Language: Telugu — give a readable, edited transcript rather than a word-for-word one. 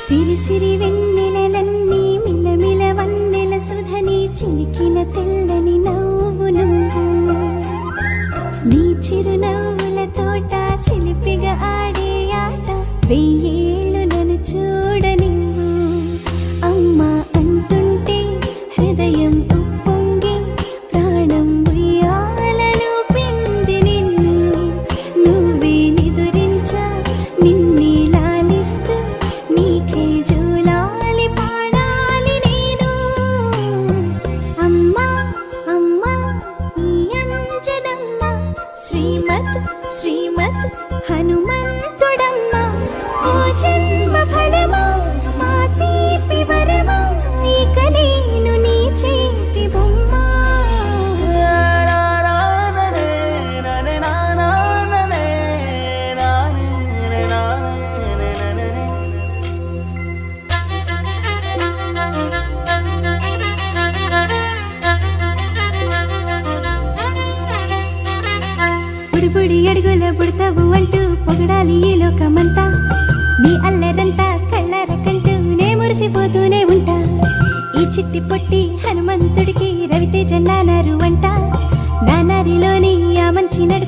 సిరి సిరి వెన్నెలలన్నీ మిలమిల వన్నెల సుధని చిలికిన తెల్లని నవ్వు నువ్వు నీ చిరునవ్వుల తోట చిలిపిగా ఆడే ఆట వెయ్యేళ్ళు నన్ను చూడనివ్వు అమ్మా అంటుంటే హృదయం ఉప్పొంగి ప్రాణం ఉయ్యాలలో పిండి నిన్ను నువ్వే నిదురించా నిన్నే లాలిస్తూ నీకే జోలాలి పాడాలి నేను అమ్మా అమ్మా ఈ అంజనమ్మ శ్రీమత్ శ్రీమత్ హనుమంతుడమ్మ ఓ జన్మ ఫలమా మా తీపి వరమా ఇక నేను నీ చేతి బొమ్మ బుడిబుడి అడుగుల బుడతావు అంటూ పొగడాలి ఈ లోకమంతా నీ అల్లరంతా కళ్ళారకంటూ నే మురిసిపోతూనే ఉంటా ఈ చిట్టి పొట్టి హనుమంతుడికి రవితేజ నానారు అంట నానారిలోని ఆ మంచి నడత